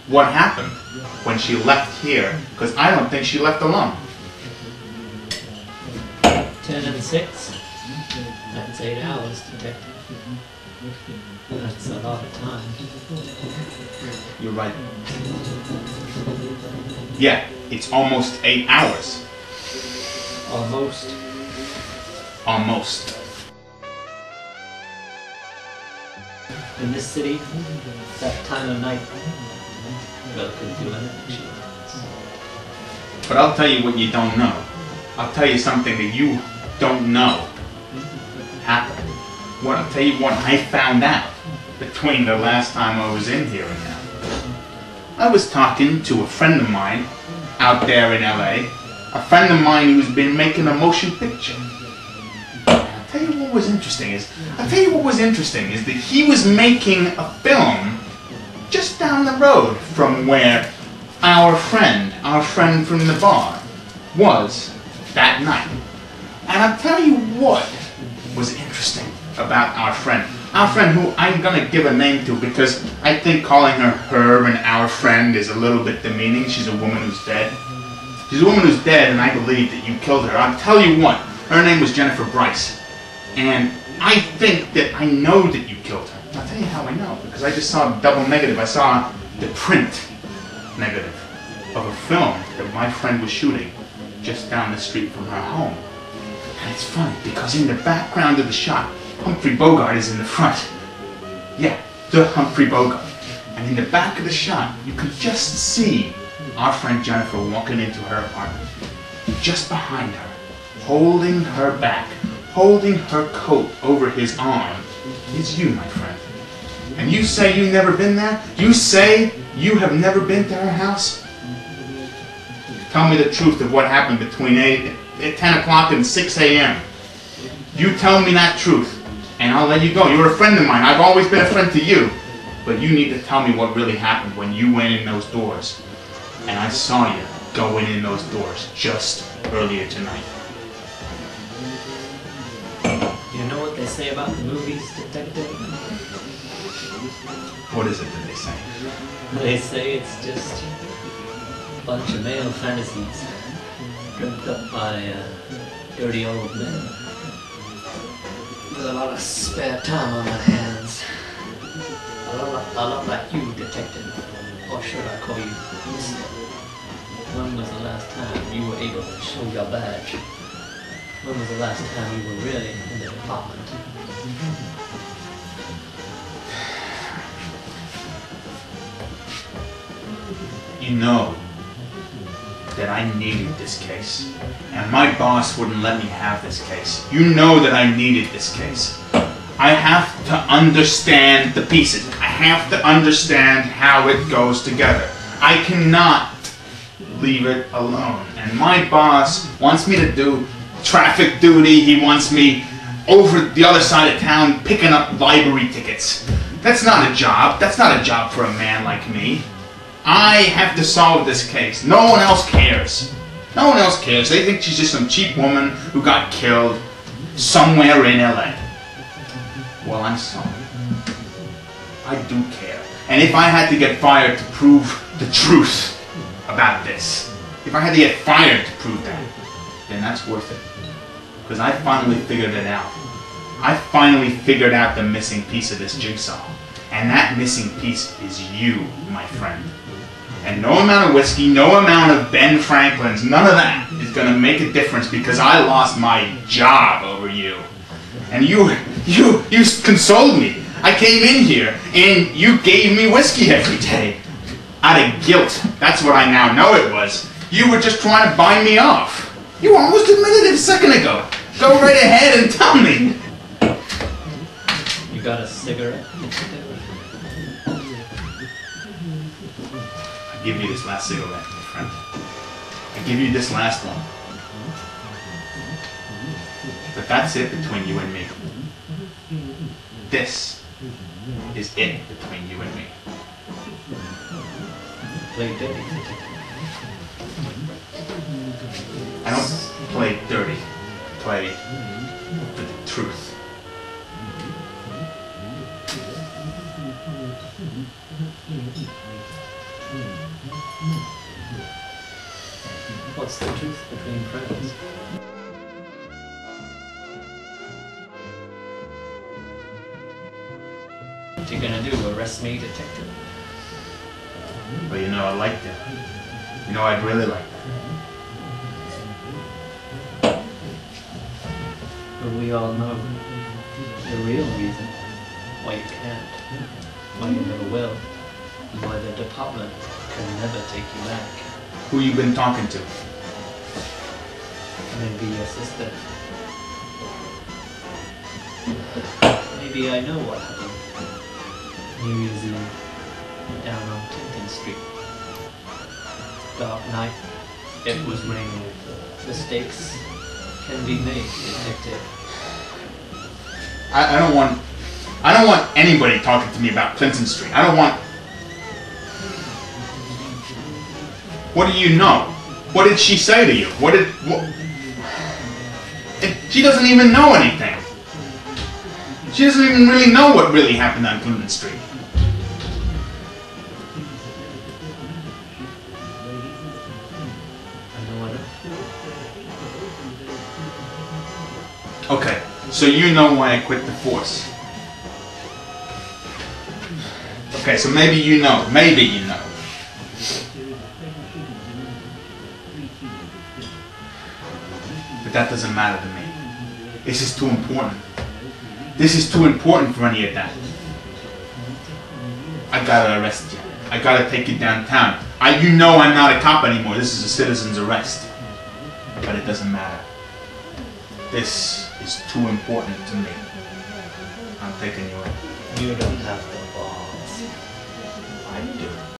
what happened when she left here, because I don't think she left alone. 10 and 6. That's 8 hours, detective. That's a lot of time. You're right. Yeah, it's almost 8 hours. Almost. Almost. In this city, that time of night, Belle could do anything she wants. But I'll tell you what you don't know. I'll tell you something that you don't know happened. I'll tell you what I found out between the last time I was in here and now. I was talking to a friend of mine out there in LA, a friend of mine who's been making a motion picture. I'll tell you what was interesting is that he was making a film just down the road from where our friend from the bar was that night. And I'll tell you what was interesting about our friend who I'm gonna give a name to because I think calling her and our friend is a little bit demeaning. She's a woman who's dead. She's a woman who's dead, and I believe that you killed her. I'll tell you what, her name was Jennifer Bryce. And I think that I know that you killed her. I'll tell you how I know, because I just saw a double negative. I saw the print negative of a film that my friend was shooting just down the street from her home. And it's funny, because in the background of the shot, Humphrey Bogart is in the front. Yeah, the Humphrey Bogart. And in the back of the shot, you can just see our friend Jennifer walking into her apartment. Just behind her, holding her back, holding her coat over his arm, is you, my friend. And you say you've never been there? You say you have never been to her house? Tell me the truth of what happened between 10 o'clock and 6 a.m. You tell me that truth, and I'll let you go. You're a friend of mine. I've always been a friend to you. But you need to tell me what really happened when you went in those doors. And I saw you going in those doors just earlier tonight. You know what they say about the movies, detective? What is it that they say? They say it's just a bunch of male fantasies dreamt up by dirty old men with a lot of spare time on their hands. A lot like you, detective. Or should I call you Mister? When was the last time you were able to show your badge? When was the last time you were really in the department? You know that I needed this case, and my boss wouldn't let me have this case. You know that I needed this case. I have to understand the pieces. I have to understand how it goes together. I cannot leave it alone. And my boss wants me to do traffic duty. He wants me over the other side of town picking up library tickets. That's not a job. That's not a job for a man like me. I have to solve this case. No one else cares. No one else cares. They think she's just some cheap woman who got killed somewhere in LA. Well, I'm sorry. I do care. And if I had to get fired to prove the truth about this, if I had to get fired to prove that, then that's worth it. Because I finally figured it out. I finally figured out the missing piece of this jigsaw. And that missing piece is you, my friend. And no amount of whiskey, no amount of Ben Franklin's, none of that is going to make a difference because I lost my job over you. And you consoled me. I came in here and you gave me whiskey every day. Out of guilt. That's what I now know it was. You were just trying to buy me off. You almost admitted it a second ago. Go right ahead and tell me. You got a cigarette? I give you this last cigarette, my friend. I give you this last one. But that's it between you and me. This is it between you and me. Play dirty. I don't play dirty. I play for the truth. What's the truth between friends? What you gonna do, arrest me, detective? But you know, I like that. You know, I'd really like that. But we all know the real reason why you can't, why you never will, and why the department can never take you back. Who you been talking to? Maybe your sister. Maybe I know what happened. New Year's Eve, down on Tinton Street. Dark night, it was raining. Mistakes can be made, detective. I don't want anybody talking to me about Clinton Street. I don't want... What do you know? What did she say to you? What? She doesn't even know anything. She doesn't even really know what really happened on Clinton Street. Okay, so you know why I quit the force. Okay, so maybe you know. Maybe you know. But that doesn't matter to me. This is too important. This is too important for any of that. I gotta arrest you. I gotta take you downtown. You know I'm not a cop anymore. This is a citizen's arrest. But it doesn't matter. This is too important to me. I'm taking you in. You don't have to.